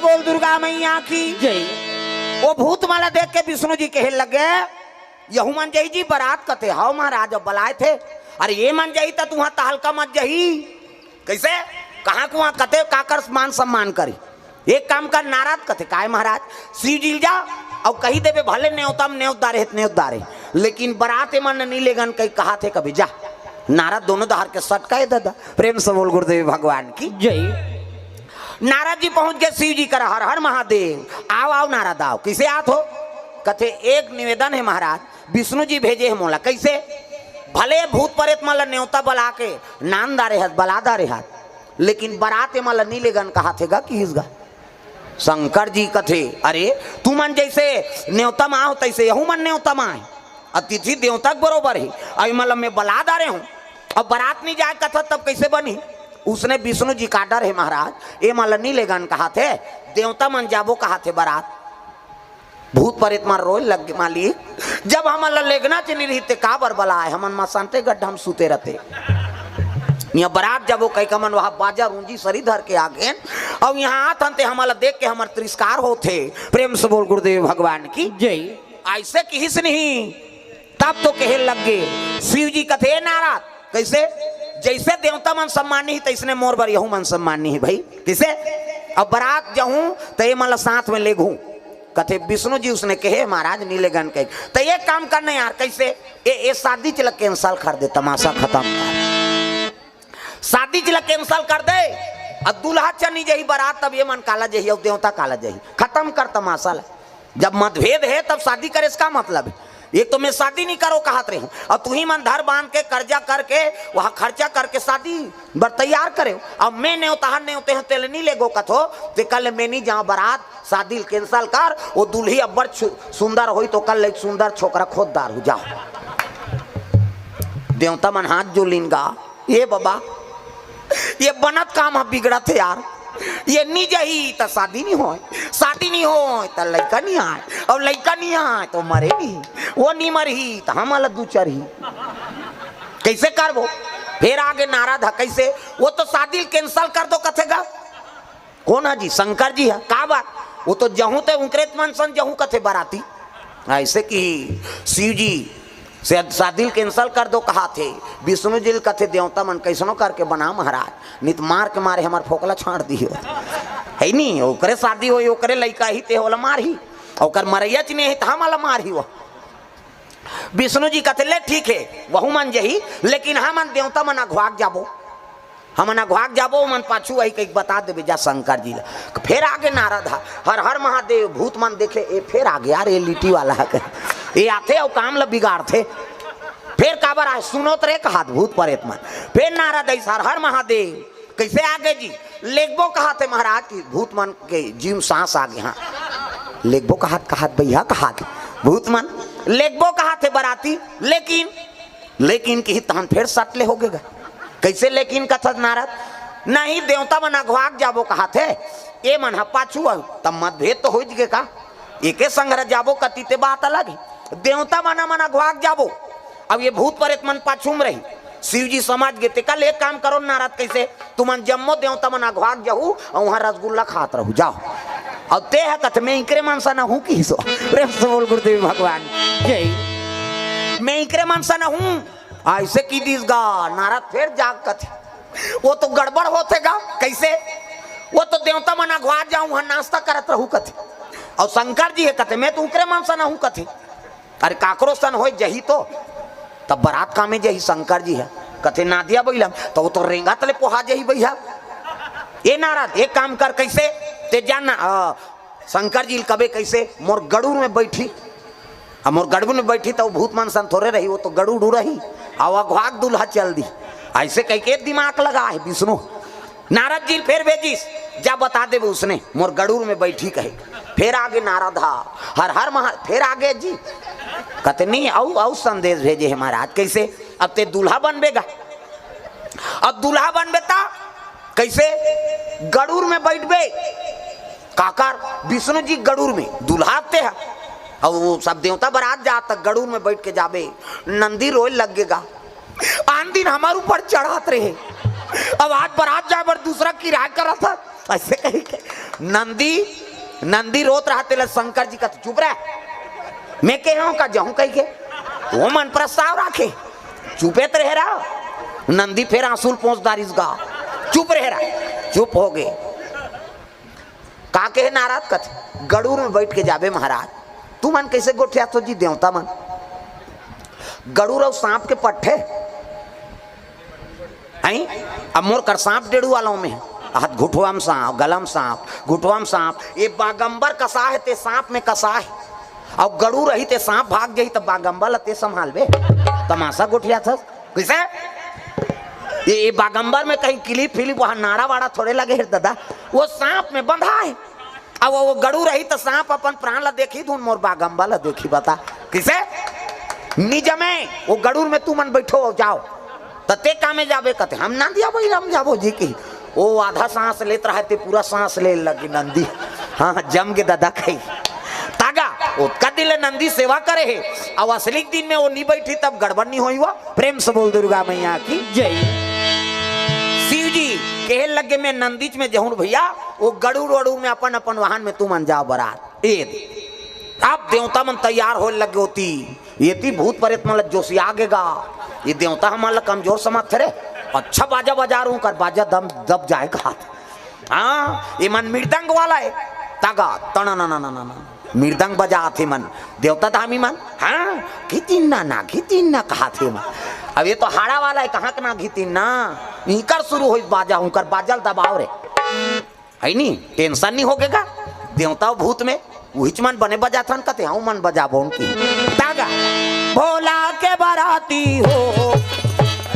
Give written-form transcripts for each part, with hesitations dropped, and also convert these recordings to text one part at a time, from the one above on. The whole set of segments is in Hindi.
बोल दुर्गा मैया की जय। वो भूत माला देख के विष्णु जी कहे लगे यहू मन जही जी बारात कथे हाउ महाराज अब बुलाए थे। अरे ये मन जही तो तुहा तहलका मत जही कैसे कहाँ कुआ कथे काकर मान सम्मान करी एक काम कर नाराज कथे काय महाराज शिव जी जा और कही देवे भले न्योतम न्योतारे लेकिन बारात मन नहीं लेगन कहीं कहा थे कभी जा नारद दोनों दहार के सट कहे दादा प्रेम से बोल गुरुदेव भगवान की जय। नारद जी पहुंच गए शिव जी कर हर हर महादेव आओ आओ नारद आओ किसे आत हो कथे एक निवेदन है महाराज विष्णु जी भेजे है मोला कैसे भले भूत प्रेत माला न्योता बला के नान दारे हाथ बला दारे हाथ लेकिन बारात माला नीले गन कहा थे गा कि इसगा शंकर जी कथे अरे तू मन जैसे न्योता माँ हो तैसे यहू मन न्योता माँ है अतिथि देवता बरोबर है अभी मतलब मैं बला दारे हूँ अब बारात नहीं जाए कथा तब कैसे बनी उसने विष्णु जी का डर है महाराज ये माला नीले गन कहा थे देवता मन जाबो कहा थे बारात भूत प्रेत मार रोए लग मालिक जब हमारा लेगना चली रही थे काबर बलाए हमन मा संते गड्ढा हम सुते रहते यहाँ बारात जब वो कई कमन वहाँ बाजा रूंजी सरी धर के आ गए और यहाँ आते हमारा देख के हमारे तिरस्कार होते प्रेम से बोल गुरुदेव भगवान की जय। ऐसे किस नहीं तब तो कहे लग गए शिव जी कथे नाराज कैसे जैसे देवता मन सम्मानी ही तैसने मोर बर यहू मन सम्मानी है भाई किसे अब बारात जाऊं तो ये मतलब साथ में ले घूं कथे विष्णु जी उसने कहे महाराज नीले गन कहे तो ये काम करना यार कैसे ये शादी चला कैंसल कर दे तमाशा खत्म कर शादी चला कैंसल कर दे अब दूल्हा चनी जही बारात तब ये मन काला जही और देवता काला जही खत्म कर तमाशा जब मतभेद है तब शादी करे इसका मतलब है एक तो मैं शादी नहीं करो कहत रही हूँ और तू ही मन धर बांध के कर्जा करके वहाँ खर्चा करके शादी बर तैयार करे अब मैं नहीं उतार नहीं होते हैं तेल नहीं ले गो कथो ते कल मैं नहीं जाऊँ बारात शादी कैंसल कर वो दूल्ही अब्बर सुंदर हुई तो कल एक सुंदर छोकरा खोददार हो जाओ देवता मन हाथ जो लिनगा ये बाबा ये बनत काम है बिगड़त है यार ये नहीं जही तो शादी नहीं हो तो लड़का नहीं आए और लड़का नहीं आए तो मरे भी वो नहीं मरही तो हम अलग दूचर ही कैसे कर वो फिर आगे नाराज है कैसे वो तो शादी कैंसल कर दो कथेगा कौन है जी शंकर जी है का बात वो तो जहूं ते उनकरेत मन सन जहूं कथे बाराती ऐसे कि शिव जी से शादी कैंसल कर दो कहा थे विष्णु जी कथे देवता मन कैसनो करके बना महाराज नित मार के मारे हमार फोकला छाड़ दी है नहीं ओकरे शादी हो ओकरे लड़का ही ते होला मार ही ओकर मरैया च नहीं हम वाला मार ही वो विष्णु जी कथे ले ठीक है वहू मन जही लेकिन हम देवता मन अघवाक जाबो हम अघवाक जाबो मन पाछू वही कहीं बता देवे जा शंकर जी फिर आगे नारद हर हर महादेव भूत मन देखे ए फिर आगे यार ये लिट्टी वाला है ये आते और काम ला बिगाड़ थे फिर काबर आए सुनो तरे कहा भूत प्रेत मन फिर नारद हर हर महादेव कैसे आगे जी लेगबो कहा थे महाराज की भूत मन के जीव सांस आगे हाँ लेगबो कहा भैया कहा भूत मन लेगबो कहा थे बराती लेकिन की तहन फिर सटले हो गए कैसे लेकिन कथत नारद नहीं देवता मन अघवाक जाबो कहा थे ए मन पाछू तब मतभेद तो हो गए का एके संग्रह जाबो कतीते बात अलग है देवता मन अघवाक जाबो अब ये भूत प्रेत मन पाछू में रही शिव जी समझ गए थे कल एक काम करो नारद कैसे तुमन जम्मो देवता मन अघवाक जाऊ और वहाँ रसगुल्ला खात रहू जाओ और ते है कथ में इकरे मनसा न हूँ कि प्रेम से बोल गुरुदेव भगवान जय। मैं इकरे मनसा न हूँ ऐसे की दीस गा नारद फिर जाग कथे वो तो गड़बड़ होते गा कैसे वो तो देवता मन अघवा जाऊं वहां नाश्ता करत रहू कथे और शंकर जी है कथे मैं तो उकरे मनसा न हूँ कथे अरे काकरो सन हो जही तो तब बारात का में जही शंकर जी है कथे ना दिया बैलम तो वो तो रेंगा तले पोहा जही भैया ये नारद एक काम कर कैसे ते जानना शंकर जी कबे कैसे मोर गड़ूर में बैठी अब मोर गड़बू में बैठी तो भूत मन सन थोड़े रही वो तो गड़ू डू रही और अघवाक दूल्हा चल दी ऐसे कह के दिमाग लगा है विष्णु नारद जी फिर भेजिस जा बता दे उसने मोर गड़ूर में बैठी कहे फिर आगे नारद हर हर महा फिर आगे जी कहते नहीं औ संदेश भेजे है महाराज कैसे अब ते दूल्हा बनबेगा अब दूल्हा बनबेता कैसे गड़ूर में बैठबे काकर विष्णु जी गड़ूर में दूल्हा आते हैं और वो सब देवता बारात जाता गड़ूर में बैठ के जाबे नंदी रोए लगेगा आन दिन हमारे ऊपर चढ़ात रहे अब आज बारात जाए पर दूसरा किराया करा था ऐसे कही के नंदी रोत रहा तेल शंकर जी का चुप रहा मैं कह का जाऊं कही के वो मन प्रस्ताव राखे चुपे तो रह रहा नंदी फिर आंसू पहुंचदारिस गा चुप रह रहा चुप हो गए का के नाराज कथ गड़ूर में बैठ के जाबे महाराज तू मन कैसे गोठिया तो जी देवता मन गड़ूर और सांप के पट्टे आई अब मोर कर सांप डेढ़ू वालों में हाथ घुटवा में सांप गलम सांप घुटवा में सांप ये बागंबर कसा है ते सांप में कसा है अब गड़ू रही ते सांप भाग गई तब बागंबर लते संभाल बे तमाशा गोठिया था कैसे ये बागंबर में कहीं क्लिप फिलिप वहां नाड़ा वाड़ा थोड़े लगे है दादा वो सांप में बंधा है अब वो गड़ू रही तो सांप अपन प्राण ला देखी धुन मोर बागंबर ला देखी बता किसे निज में वो गड़ूर में तू मन बैठो जाओ तते कामे जाबे कहते हम ना दिया भाई हम जाबो जी की वो आधा सांस लेत रहा थे पूरा सांस ले लगी नंदी हाँ जम के दादा कही तागा उसका दिल नंदी सेवा करे है अब असली दिन में वो नहीं बैठी तब गड़बड़ नहीं हुई हुआ प्रेम से बोल दुर्गा मैया की जय शिव जी कहे लगे मैं नंदीच में जहूं भैया वो गड़ूर वड़ूर में अपन अपन वाहन में तू मन जाओ बारात आप देवता मन तैयार हो लगे होती ये थी भूत प्रेत मतलब जोशी आगेगा ये देवता हमारा कमजोर समझ थे अच्छा बाजा बजा रू कर बाजा दम दब जाएगा हाँ ये मन मृदंग वाला है तागा तना ना ना ना ना मृदंग बजा थे मन देवता था मन हाँ घितिन ना कहा थे मन अब ये तो हाड़ा वाला है कहाँ के ना घितिन ना इकर शुरू हो बाजा हूँ कर बाजल दबाव रे है नहीं टेंशन नहीं होगेगा देवता भूत में वही मन बने बजा था कहते हाँ मन बजा बो उनकी तागा भोला के बाराती हो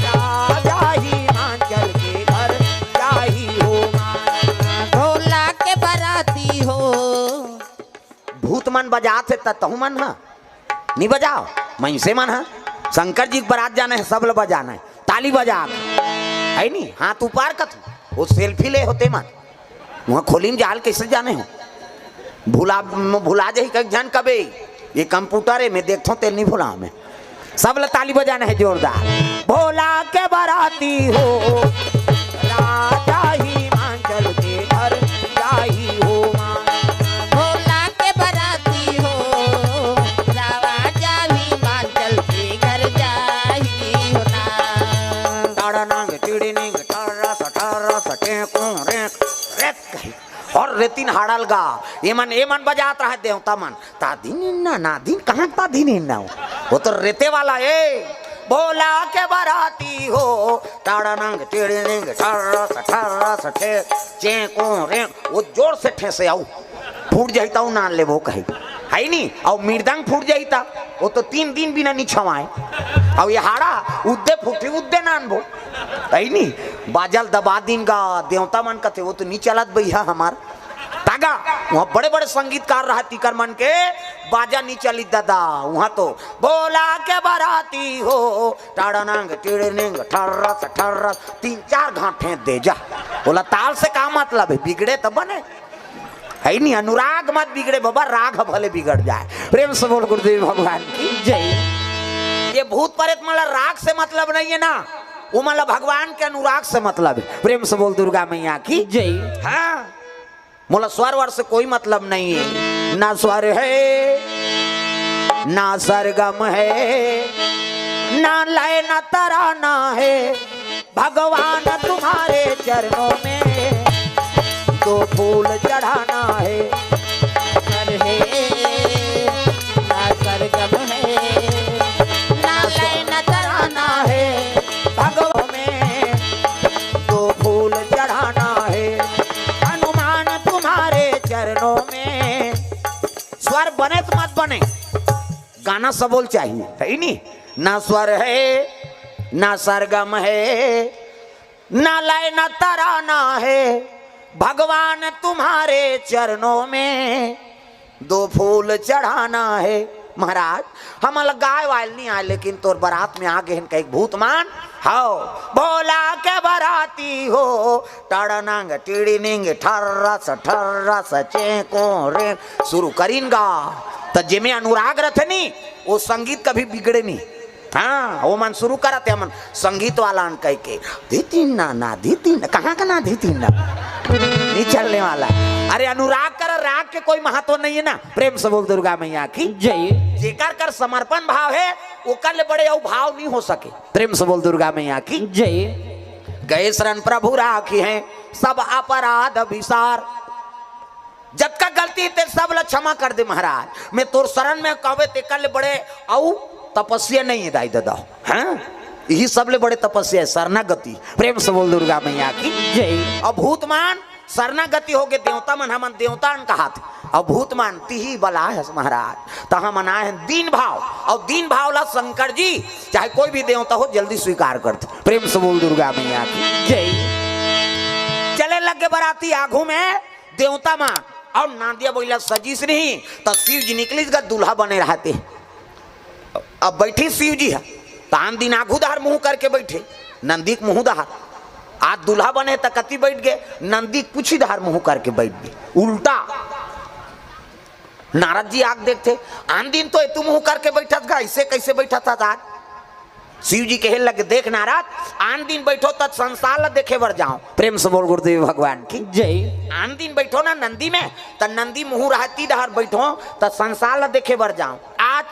राजा हिमाचल के घर जाही हो भोला के बाराती हो भूत मन बजा थे तहु मन हा नहीं बजाओ मैं से मन हा शंकर जी बारात जाना है सब लोग बजाना है ताली बजा है नहीं हाथ ऊपर का वो सेल्फी ले होते मन वहाँ खोली में जाल कैसे जाने हो भुला जाही कहीं जान कबे ये कंप्यूटर है मैं देखता हूँ तेल नहीं भुला मैं सब लोग ताली बजाना है जोरदार भोला के बाराती हो राजा हिमाचल के घर जाही हो भोला के बाराती हो राजा हिमाचल के घर जाही हो ना टाड़नांग टिड़िनिंग टारा सटे को रेक और रेतिन हाड़ल गा ये मन बजात रहा देवता मन तादीन ना दिन कहाँ तादीन ना वो तो रेते वाला है भोला के बाराती हो टाड़नंग टिड़िनिंग ठर्रा सठे चेको रे वो जोर से ठेसे आऊ फूट जाता हूँ नान ले वो कहे है नहीं और मृदंग फूट जाता वो तो 3 दिन बिना नहीं छवाए और ये हाड़ा उद्दे फूटे उद्दे नान बो है नहीं बाजल दबा दिन का देवता मन का थे वो तो नहीं चलत भैया हमार तागा वहाँ बड़े बड़े संगीतकार रहा तीकर मन के बाजा नहीं चली दादा वहाँ तो भोला के बाराती हो टाड़नंग टिड़निंग ठर्रा 3-4 घाटे दे जा बोला ताल से का मतलब है बिगड़े तो बने है नहीं अनुराग मत बिगड़े बाबा राग भले बिगड़ जाए प्रेम से बोल गुरुदेव भगवान की जय ये भूत प्रेत मतलब राग से मतलब नहीं है ना वो मतलब भगवान के अनुराग से मतलब है प्रेम से बोल दुर्गा मैया की जय हाँ मोला स्वर वर से कोई मतलब नहीं है ना स्वर है ना सरगम है ना लय ना तराना है भगवान तुम्हारे चरणों में तो फूल चढ़ाना है सर है ना सरगम है ना लय ना तराना है भगवान में तो फूल चढ़ाना है हनुमान तुम्हारे चरणों में स्वर बने तो मत बने गाना सबोल चाहिए है नहीं ना स्वर है ना सरगम है ना लय ना तराना है भगवान तुम्हारे चरणों में 2 फूल चढ़ाना है महाराज हम गाय वाल नहीं आए लेकिन तोर बारात में आगे इनका एक भूतमान हाओ भोला के बाराती हो टाड़नंग टिड़िनिंग ठर्रा सचे को रे शुरू करीन गा तो जिमे अनुराग रथ नहीं वो संगीत कभी बिगड़े नहीं हाँ वो मन शुरू करते हमन संगीत वाला कह के धीतीन ना धीतीन कहाँ का ना धीतीन ना नहीं चलने वाला। अरे अनुराग कर राग के कोई महत्व नहीं है ना। प्रेम से बोल दुर्गा मैया की जय। जेकर कर समर्पण भाव है वो कर ले बड़े भाव नहीं हो सके। प्रेम से बोल दुर्गा मैया की जय। गए शरण प्रभु राखी हैं सब अपराध विसार, जब का गलती ते सब ला क्षमा कर दे महाराज। मैं तोर शरण में कहवे ते कर ले बड़े औ तपस्या नहीं है दाई दादा। हाँ यही सब ले बड़े तपस्या है शरणागति। प्रेम से बोल दुर्गा मैया की जय। अभूतमान शरणागति हो गए देवता मन हमन देवता कहा थे अभूतमान तिही बला है महाराज। तहा मनाए हैं दीन भाव और दीन भाव ला शंकर जी चाहे कोई भी देवता हो जल्दी स्वीकार करते। प्रेम से बोल दुर्गा मैया की जय। चले लगे बराती आगू में देवता मां और नांदिया बोला सजीस नहीं तो शिव जी निकली दूल्हा बने रहते। अब बैठी शिव जी है तान दिन आगूदार मुंह करके बैठे नंदी मुंह दहार आज दूल्हा बने तो कति बैठ गए नंदी कुछ ही धार मुंह करके बैठ गए उल्टा। नारद जी आग देखते आन दिन तो तू मुंह करके बैठा था ऐसे कैसे बैठा था आज। शिव जी कहे लगे देख नारद आन दिन बैठो तब संसार ला देखे बर जाओ। प्रेम से बोल गुरुदेव भगवान की जय। आन दिन बैठो ना नंदी में तो नंदी मुंह रहती डहर बैठो तो संसार ला देखे बर जाओ। आज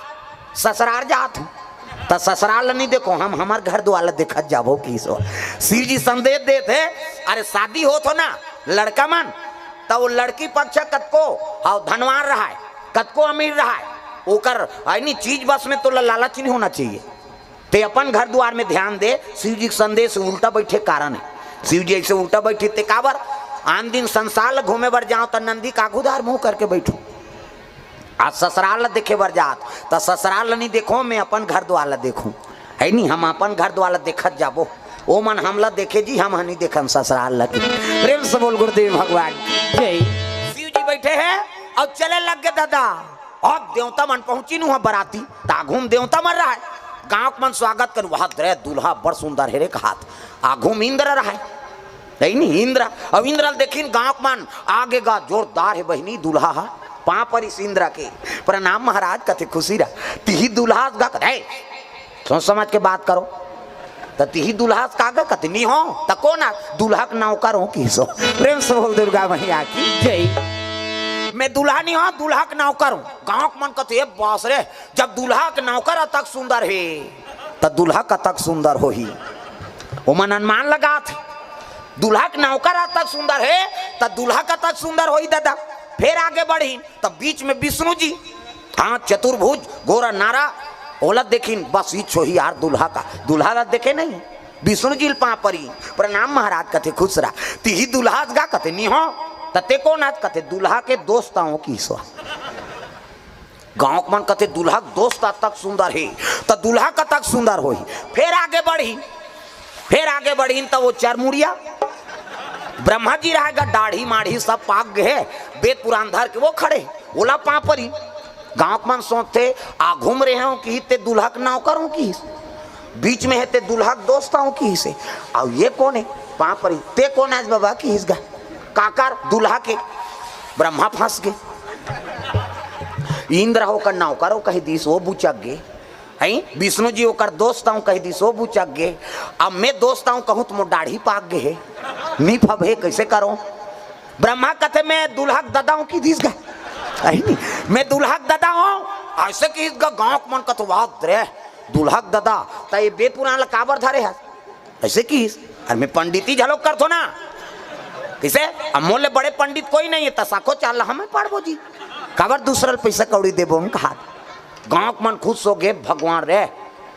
ससुराल जात तो ससुराल नहीं देखो हम हमार घर द्वार देखत जाबो की सो। शिव जी संदेश देते अरे शादी हो तो ना लड़का मन तो वो लड़की पक्ष कतको हाँ धनवान रहा है कतको अमीर रहा है ओकर नहीं चीज बस में तो लालच नहीं होना चाहिए। ते अपन घर द्वार में ध्यान दे। शिव जी संदेश उल्टा बैठे कारण है। शिव जी ऐसे उल्टा बैठे ते काबर आन दिन संसार घूमे बर जाओ तो नंदी कागुदार मुंह करके बैठो। आज ससुराल देखे बर जात तो ससुराल नहीं देखो मैं अपन घर द्वार देखूं है नहीं हम अपन घर द्वार देखत जाबो ओ मन हमला देखे जी हम नहीं देखम ससुराल लगे। प्रेम से बोल गुरुदेव भगवान जय। शिव जी बैठे हैं और चले लग गए दादा और देवता मन पहुंची नु बराती ताघूम देवता मर रहा है गांव मन स्वागत कर वहां दे दूल्हा बड़ सुंदर है रे कहा आघूम इंद्र रहा है नहीं इंद्र अब इंद्र देखिन गांव मन आगे गा जोरदार है बहनी दूल्हा है पा पर इस इंद्र के प्रणाम महाराज कथे खुशी रहा तिही दूल्हा गा कथे सोच समझ के बात करो तो तिही दूल्हा कागा कथे नहीं हो तो कौन दूल्हा का नौकर हो की सो। प्रेम से बोल दुर्गा मैया की जय। मैं दूल्हा नहीं हूँ दूल्हा का नौकर हूँ। गाँव मन कथे बास रे जब दूल्हा का नौकर तक सुंदर है तो दूल्हा का तक सुंदर हो ही वो मन अनुमान लगा थे दूल्हा का नौकर तक सुंदर है तो दूल्हा का तक सुंदर हो ही दादा। फिर आगे बढ़ी तब बीच में विष्णु जी हाँ चतुर्भुज गोरा नारा ओला देखिन बस ही छो ही यार दूल्हा का दूल्हा देखे नहीं विष्णु जी पा परी प्रणाम महाराज कथे खुश रहा तिही दूल्हा गा कथे नहीं हो तते कौन आज कथे दूल्हा के दोस्ताओं की सो। गांव मन कथे दूल्हा दोस्त तक सुंदर है तो दूल्हा का तक सुंदर हो ही। फिर आगे बढ़ी तो वो चरमुड़िया ब्रह्मा जी रहेगा दाढ़ी माढ़ी सब पाक गए वेद पुराण धर के वो खड़े ओला पापरी गांव मन सोचते आ घूम रहे हो कि ते दूल्हा का नौकरों की बीच में है ते दूल्हा दोस्ताओं की से और ये कौन है पापरी ते कौन आज बाबा की हिस्सा काकर दूल्हा के ब्रह्मा फंस गए इंद्र होकर नौकरों कह दीस वो बुचक गए है विष्णु जी होकर दोस्ताओं कह दीस वो बुचक गए। अब मैं दोस्ताओं कहूँ तो मो दाढ़ी पाक गए है नहीं फब है कैसे करो। ब्रह्मा कथे मैं दुल्हा ददाऊं की दिस गा मैं दुल्हा ददा हूँ ऐसे कि गाँव मन कथ बात रे दुल्हा ददा तो ये वेद पुराण काबर धरे है ऐसे की अरे मैं पंडिती झलोक कर थो ना कैसे अब मोले बड़े पंडित कोई नहीं है तसाको चाल हमें पढ़बो जी काबर दूसरा पैसा कौड़ी देबो हम कहा। गाँव मन खुश हो गए भगवान रे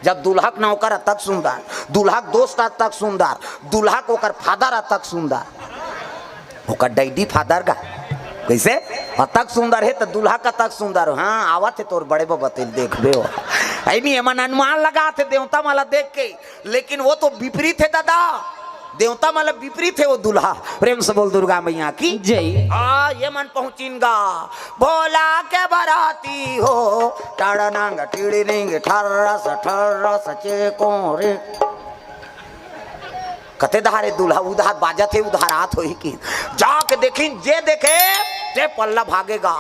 जब दुल्हा का नौकर तक सुंदर दुल्हा दोस्त तक सुंदर दूल्हा को कर फादर तक सुंदर ओकर डैडी फादर का कैसे तक सुंदर है तो दूल्हा का तक सुंदर हो। हाँ आवत है तोर बड़े बते देखबे हो नहीं मन अनुमान लगा थे देवता माला देख के लेकिन वो तो विपरीत है दादा देवता माला विपरीत है वो दूल्हा। प्रेम से बोल दुर्गा मैया की जय। ये मन पहुंचीनगा भोला के बराती हो टाड़नांग टीड़िंग ठर्रस चेको रे कते धारे दूल्हा उधार बाजा थे उधार आत हो की जाके देखिन जे देखे ते पल्ला भागेगा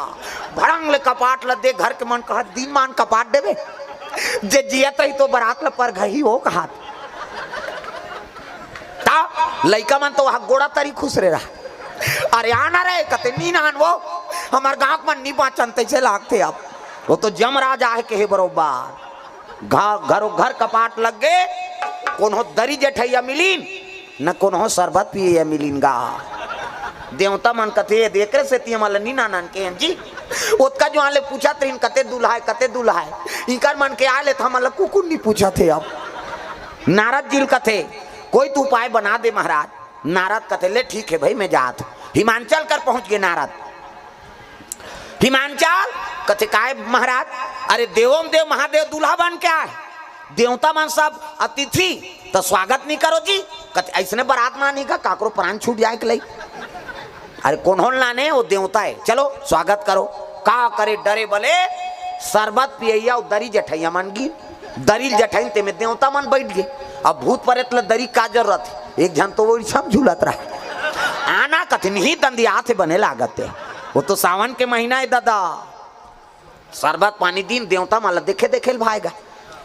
भड़ंग ले कपाट ल दे घर के मन कहा दिन मान कपाट देवे जे जियत रही तो बारात ल पर घही हो कहा ता लइका मन तो गोड़ा तरी खुश रे रहा। अरे आना रे कते नी नान वो हमार गांव मन नी बाचनते से लागते अब वो तो जमराज आहे के हे बरोबर घरों घर कपाट लग गए कोनो दरी जेठैया मिलीन न कोनो शरबत पिए मिलीन गा देवता मन कथे देख से ती हमला नी नानन के जी ओतका जो आले पूछा तीन कते दूल्हा है इनकर मन के आले तो हमला कुकुर नी पूछा थे। अब नारद जी कथे कोई तो उपाय बना दे महाराज। नारद कथे ले ठीक है भाई मैं जात हिमांचल कर पहुंच गए नारद। हिमांचल कथे काय महाराज अरे देवों देव महादेव दूल्हा बन क्या है देवता मन सब अतिथि तो स्वागत नहीं करो जी कथे ऐसने बारात मानी का काकरो प्राण छूट जाए के लिए अरे कौन लाने वो देवता है चलो स्वागत करो का करे डरे बोले शरबत पियैया दरी जठैया मन गी दरी जठैन ते में देवता मन बैठ गए। अब भूत प्रेत ल दरी का जरूरत एक जन तो वो सब झूलत रहा आना कथन ही दंदी हाथ बने लागत है वो तो सावन के महीना है दादा शरबत पानी दिन देवता माला देखे देखे भाएगा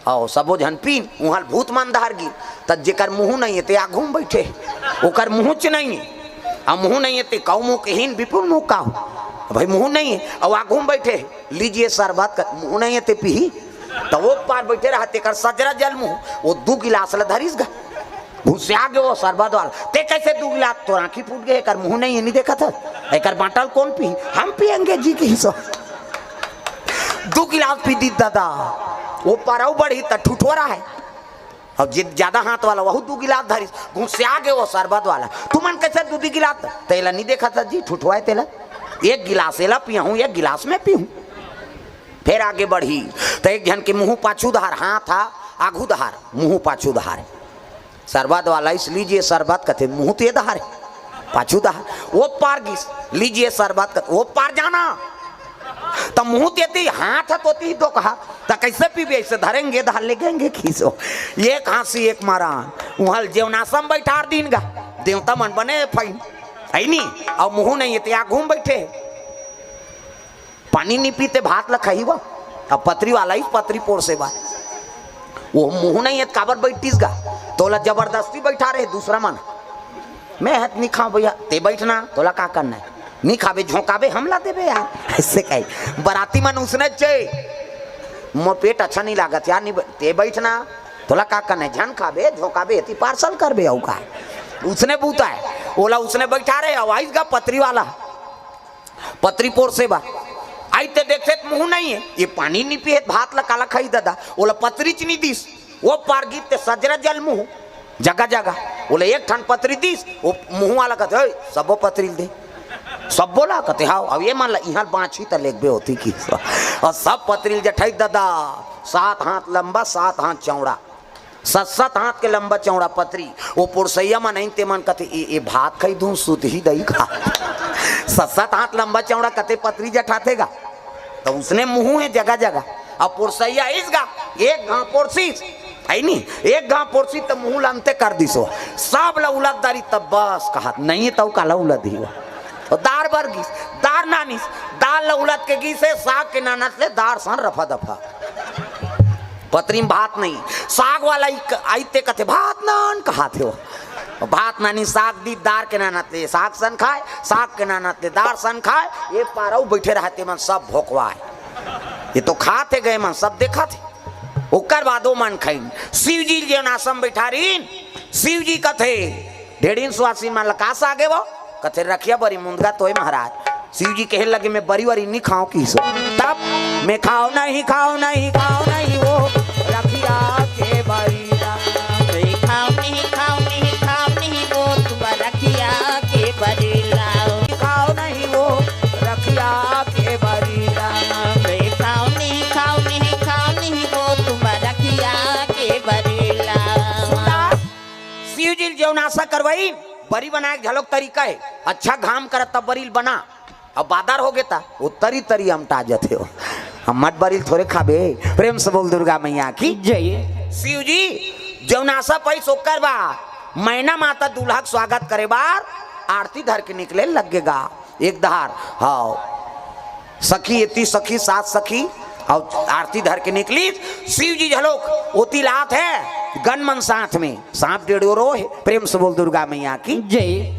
और सबो जन पीन वहाँ भूत मन धार गी तब जेकर मुँह नहीं है ते आघू में बैठे ओकर मुँह च नहीं है अब मुँह नहीं है ते कौ मुँह के हीन विपुल मुँह का भाई मुँह नहीं है और आघू में बैठे लीजिए शरबत का मुँह नहीं है ते पी तो वो पार बैठे रहते कर सजरा जल मुँह वो 2 गिलास ल धरीस गा घुसे आगे वो शरबत वाला ते कैसे 2 गिलास तो आँखी फूट गए कर मुँह नहीं है नहीं देखा था एक बाटल कौन पी हम पियेंगे जी के हिसाब 2 गिलास पी दी दादा वो पाराऊ बढ़ी तो ठुठोरा है और ज्यादा हाथ वाला वह 2 गिलास धरी घुसे आगे वो शरबत वाला तुमन कैसे 2 गिलास तेला नहीं देखा था जी ठुठवाए तेला 1 गिलास एला पिया हूँ 1 गिलास में पीऊँ फिर आगे बढ़ी तो एक जन के मुँह पाछू धार हाथ था आघू धार मुँह पाछू धार शरबत वाला इस लीजिए शरबत कथे मुँह ते धार पाछू धार वो पार गिस लीजिए शरबत कथे वो पार जाना तो मुँह देती हाथ हथोती तो कहा तो कैसे पीबे ऐसे धरेंगे धार लेंगे खींचो एक हाँसी एक मारान वहाँ जेवनासम बैठा दिन गा देवता मन बने फाइन है नी और मुँह नहीं है त्या घूम बैठे पानी नहीं पीते भात लखाई वो अब पतरी वाला ही पतरी पोर से बात वो मुँह नहीं है काबर बैठतीस गा तोला जबरदस्ती बैठा रहे दूसरा मन मैं हाथ नहीं खाओ भैया ते बैठना तोला का करना है नहीं खाबे झोंकाबे हमला देबे यार ऐसे कहीं बराती मन उसने चाहिए मोर पेट अच्छा नहीं लागत यार नहीं ते बैठना तोला का करना है झन खाबे झोंकाबे ती पार्सल करबे औ का उसने बूता है ओला उसने बैठा रहे आवाज गा पतरी वाला पतरी पोर से बा आई ते देखते मुँह नहीं है ये पानी नहीं पिए भात ला काला खाई दादा ओला पतरी च नहीं दिस वो पार गीत ते सजरा जल मुँह जगह जगह बोले एक ठन पतरी दिस वो मुँह वाला कहते सबो पतरी दे सब बोला कहते हाँ अब ये मान ला यहाँ बाँछी तो लेगबे होती की और सब पतरील जठाई दादा 7 हाथ लंबा 7 हाथ चौड़ा 7 हाथ के लंबा चौड़ा पतरी वो पुरसैया मन नहीं ते मन कहते ये भात खाई दूँ सुत ही दही खा 7 हाथ लंबा चौड़ा कहते पतरी जठातेगा तो उसने मुँह है जगह जगह अब पुरसैया इसगा एक गाँव पुरसीस है नहीं एक गाँव पुरसी तो मुँह लानते कर दिसो सब ला उलटदारी तब बस कहा नहीं तब काला उलट ही दार बरगिस दार नानिस दाल ल उलट के गीसे साग के नानत ले दार सन रफा दफा पतरी में भात नहीं साग वाला आईते कथे भात नान कहा थे वो भात नानी साग दी दार के नानत ले साग सन खाए साग के नानत ले दार सन खाए ये पाराऊ बैठे रहते मन सब भोकवाए ये तो खाते गए मन सब देखा थे ओकर बादो मन खाइन शिव जी जो नासम बैठा रहीन शिव जी कथे ढेड़ीन सुहासी मन लकास आगे वो कथे रखिया बरी मुंदगा तोय महाराज शिव जी कहे लगे मैं बरी वरी नहीं खाऊं की सो तब मैं खाओ नहीं वो रखिया के बरी खाओ नहीं वो तुम रखिया के बरी लाओ खाओ नहीं वो रखिया के बरी खाओ नहीं वो तुम रखिया के बरी लाओ शिव जी जो नाशा करवाई बरी बनाए झलक तरीका है अच्छा घाम कर तब बरील बना अब बादर हो गया वो तरी तरी हम ताजत हो हम मत बरील थोड़े खाबे प्रेम से बोल दुर्गा मैया की जय। शिव जी जौनासा पैस ओकर बा मैना माता दूल्हा स्वागत करे बार आरती धर के निकले लगेगा एक धार हाँ सखी एती सखी 7 सखी और आरती धर के निकली। शिव जी झलोक ओती लात है गनमन साथ में सांप डेढ़ो है। प्रेम से बोल दुर्गा मैया की जय।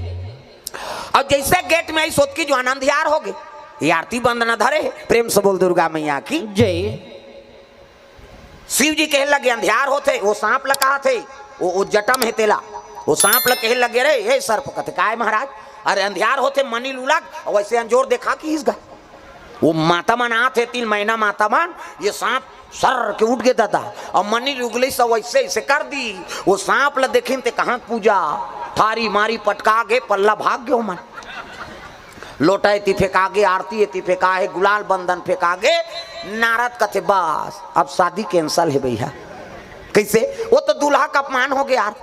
और जैसे गेट में आई सोत की जो आनंदियार हो गए, ये आरती बंद न धरे। प्रेम से बोल दुर्गा मैया की जय। शिव जी कहे लगे अंधियार होते, वो सांप लगा थे, वो जटम है तेला, वो सांप लग कहे लगे रे हे सर्प कथे काय महाराज, अरे अंधियार होते मनी लुलक और वैसे अंजोर देखा कि इसका वो माता मन आते 3 महीना माता मन, ये सांप सर के उठ गया था और मनी लुगली सब वैसे ऐसे कर दी। वो सांप ल देखिन ते कहाँ पूजा थारी मारी पटका गे पल्ला भाग गयो मन। लोटा एती फेंका गे, आरती एती फेंका है, गुलाल बंधन फेंका गे। नारद कथे बस अब शादी कैंसल है भैया। कैसे? वो तो दूल्हा का अपमान हो गया यार,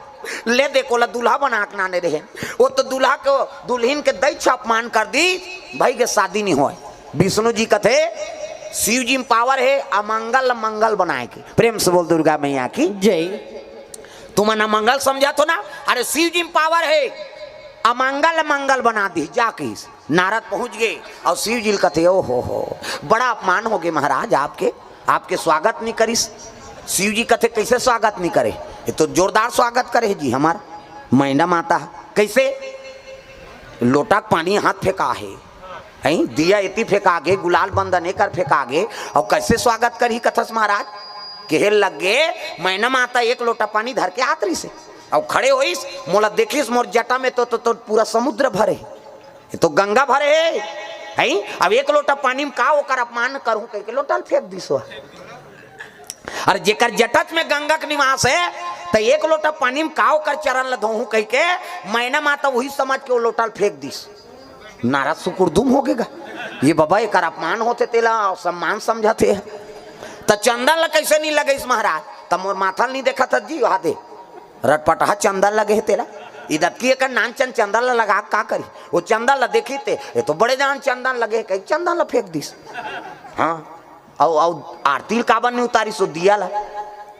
ले देखो ला दूल्हा बना के नाने रहे, वो तो दूल्हा को दुल्हन के दैत्य अपमान कर दी भाई के शादी नहीं हो। विष्णु जी कथे शिव जी में पावर है अमंगल मंगल बनाए के। प्रेम से बोल दुर्गा मैया की जय। तुम मंगल समझा तो ना, अरे शिव जी में पावर है अमंगल मंगल बना दी जाके। नारद पहुंच गए और शिव जी कथे ओ हो बड़ा अपमान हो गए महाराज, आपके स्वागत नहीं करिस। शिव जी कथे कैसे स्वागत नहीं करे, ये तो जोरदार स्वागत करे जी हमार मैना माता। कैसे? लोटा पानी हाथ फेंका है, दिया इति फेंका गे, गुलाल बंदन एकर फेंका गे और कैसे स्वागत करी कथस महाराज। कहे लगे मैना माता 1 लोटा पानी धर के आतरी से और खड़े होइस, मोला देखिस मोर जटा में तो पूरा समुद्र भरे, ये तो गंगा भरे है। अब 1 लोटा पानी में का ओकर अपमान करूं कह के लोटा फेंक दिसो। अरे जेकर जटच में गंगा के निवास है तो 1 लोटा पानी में का ओकर चरण लधोहू कह के मैना माता वही समझ के वो लोटा फेंक दिस। नाराज सुकुरदुम हो गएगा, ये बाबा एक अपमान होते तेला सम्मान समझाते है। तो चंदन ल कैसे नहीं लगे इस महाराज, तब मोर माथा नहीं देखा था जी वहां दे रटपटहा चंदन लगे है तेला। इधर की एक नानचन चंदन ल लगा का करी, वो चंदन ल देखी थे ये तो बड़े जान चंदन लगे कहीं चंदन ल फेंक दिस। हाँ और आरती काबन नहीं उतारी सो दिया ला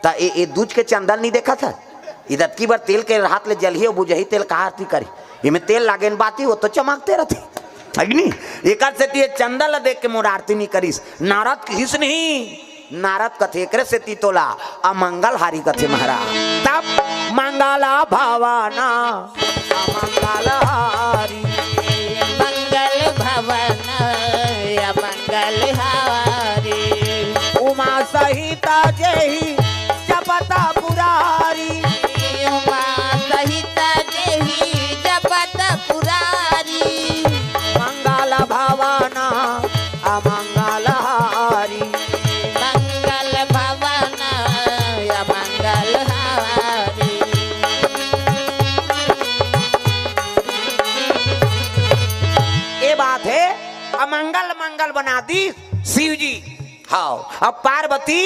ता ए दूज के चंदन नहीं देखा था। इधर की बार तेल के हाथ ले जलिए बुझही तेल का आरती करी, इमें तेल लागे बाती वो तो चमकते रहते अग्नि। एक से चंदन ल देख के मोर आरती नहीं करीस। नारद किस नहीं, नारद कथे एकरे से तीतोला अमंगल हारी कथे महाराज। तब मंगला भवाना अमंगल हारी, मंगल भवन अमंगल हारी, उमा सहिता जही जपता पुरारी, उमा सहित देही जपत पुरारी, मंगल भवाना अमंगल हारी, मंगल भवन अमंगल हारी। ये बात है अमंगल मंगल बना दी शिव जी। हाँ अब पार्वती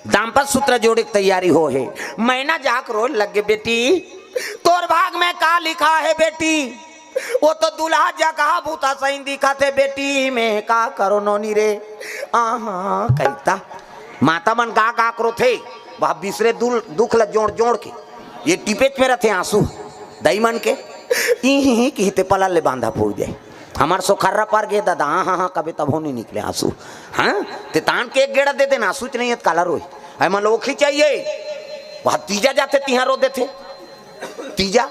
दाम्पत्य सूत्र जोड़े की तैयारी हो है। मैना जाक रोज लगे बेटी तोर भाग में का लिखा है बेटी, वो तो दुल्हा जा कहा भूता सही दिखा थे बेटी में का करो नोनी रे। आहा कहता माता मन का करो थे वह बिसरे दुख ल जोड़ जोड़ के ये टिपेच में रहते आंसू दई मन के ही कहते पला ले बांधा फूल जाए हमार सोखर्रा पर गे दादा। हाँ हाँ कभी तब हो नहीं निकले आंसू। हाँ ते तान के 1 गेड़ा दे देना आंसू नहीं है काला रोई है मन लोखी चाहिए वह तीजा जाते तिहा रो देते तीजा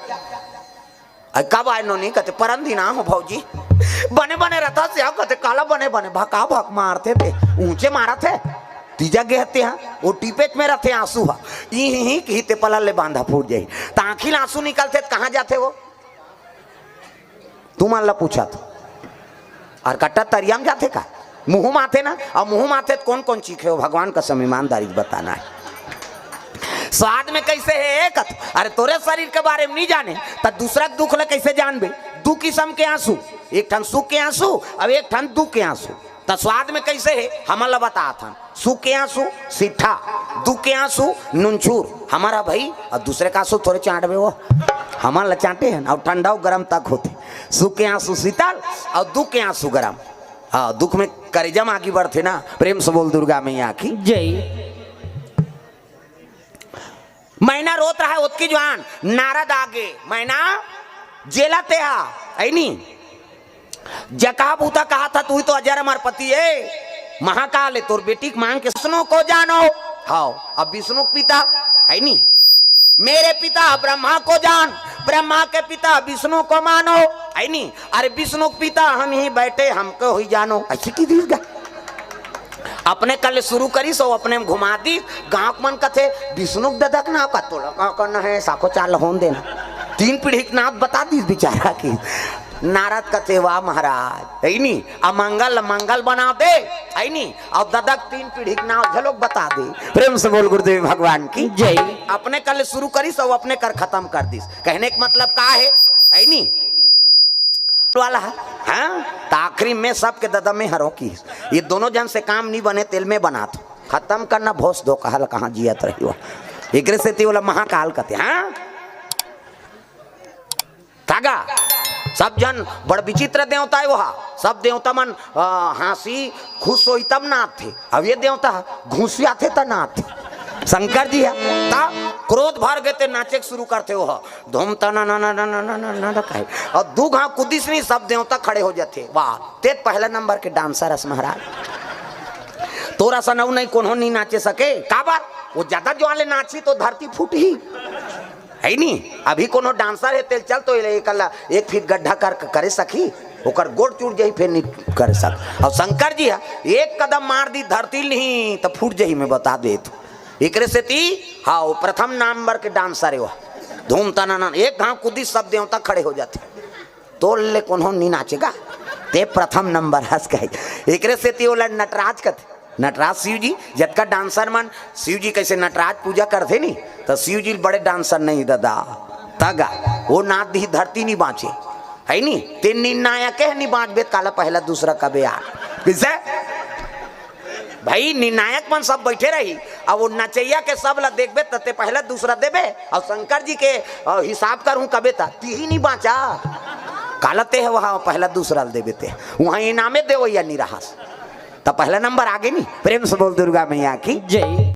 कब आए नो नहीं कहते परम दिन हो भौजी बने बने रहता से कहते काला बने बने भका भक मारते थे ऊंचे मारा थे तीजा गेहते हैं वो टीपेच में रहते आंसू ही कहते पला ले बांधा फूट जाए ताखिल आंसू निकलते कहाँ जाते वो तुम अल्लाह पूछा तो और कट्टा तरियाम जाते का मुंह माथे ना और मुंह माथे तो कौन कौन चीखे हो भगवान का सम ईमानदारी बताना है। स्वाद में कैसे है एक अरे तोरे शरीर के बारे में नहीं जाने तो दूसरा दुख ल कैसे जानबे। 2 किस्म के आंसू, एक ठन सुख के आंसू अब एक ठन दुख के आंसू। तो स्वाद में कैसे है हमारा बता था सुख के आंसू सीठा, दुख के आंसू नुनछूर हमारा भाई और दूसरे का आंसू थोड़े चाटबे वो हमारा चाटे हैं और ठंडा गर्म तक होते। सुख के आंसू शीतल और दुख के आंसू गर्म। हाँ दुख में करेजम आगे बढ़ते ना। प्रेम से बोल दुर्गा मैया की जय। मैना रोत रहा है उसकी जवान नारद आगे मैना जेला ते हा नहीं जका बूता कहा था तू ही तो अजर अमर पति है महाकाल है तोर बेटी के मांग के विष्णु को जानो। हाँ अब विष्णु के पिता है नहीं, मेरे पिता ब्रह्मा को जान, ब्रह्मा के पिता विष्णु को मानो, है नहीं। अरे विष्णु के पिता हम ही बैठे हमको ही जानो, ऐसे की दिल गा अपने कल शुरू करी सो अपने में घुमा दी गांव मन कथे विष्णु ददक ना का तोला का करना है साको चाल होन देना। 3 पीढ़ी के नाथ बता दी बेचारा की। नारद कथे वाह महाराज है नी अमंगल मंगल बना दे है नी। अब ददक 3 पीढ़ी के नाम झलोक बता दे। प्रेम से बोल गुरुदेव भगवान की जय। अपने कल शुरू करी सो अपने कर खत्म कर दी। कहने का मतलब का है नी वाला है हाँ? तो आखिरी में सबके ददम में हरों की ये दोनों जन से काम नहीं बने तेल में बना तो खत्म करना भोस दो कहल कहाँ जियत रही हो एक से ती वाला महाकाल कहते हाँ तागा सब जन बड़ विचित्र देवता है वहा सब देवता मन हंसी खुश हो तब नाथ थे। अब ये देवता घूसिया थे तब नाथ थे। शंकर जी है ता क्रोध भर गए थे नाचे शुरू करते हो धूम तना ना ना ना ना ना ना ना कहे और दू घाव कुदिस नहीं सब देवता खड़े हो जाते। वाह ते पहला नंबर के डांसर हस महाराज तोरा सनऊ नहीं कोनो नहीं नाचे सके का बात वो ज्यादा जो वाले नाची तो धरती फूट ही है नहीं। अभी कोनो डांसर है तेल चल तो एक फीट गड्ढा कर करे सकी ओकर गोड़ चूट जाही फिर नहीं कर सक। और शंकर जी है एक कदम मार दी धरती नहीं तो फूट जाही मैं बता दे तो एक से ती हाँ वो प्रथम नंबर के डांसर है वह धूम तना एक घाव कुदी सब देवता खड़े हो जाते तो ले कौन नहीं नाचेगा ते प्रथम नंबर हंस कहे। एक से ती वो नटराज कथे नटराज शिव जी जब का डांसर मन शिव जी कैसे नटराज पूजा करते नहीं तो शिव जी बड़े डांसर नहीं दादा तगा वो नाथ दी धरती नहीं बाँचे है नहीं तीन निर्णायक है नहीं बाँच बेत काला पहला दूसरा कबे यार किसे भाई निर्णायक मन सब बैठे रही अब वो नचैया के सब ला देखबे तते पहला दूसरा देबे और शंकर जी के हिसाब करूं कबे ता ही नहीं बाँचा कालते है वहाँ पहला दूसरा देबे ते वहाँ इनामे दे या नहीं रहा तो पहला नंबर आगे नहीं। प्रेम से बोल दुर्गा मैया की जय।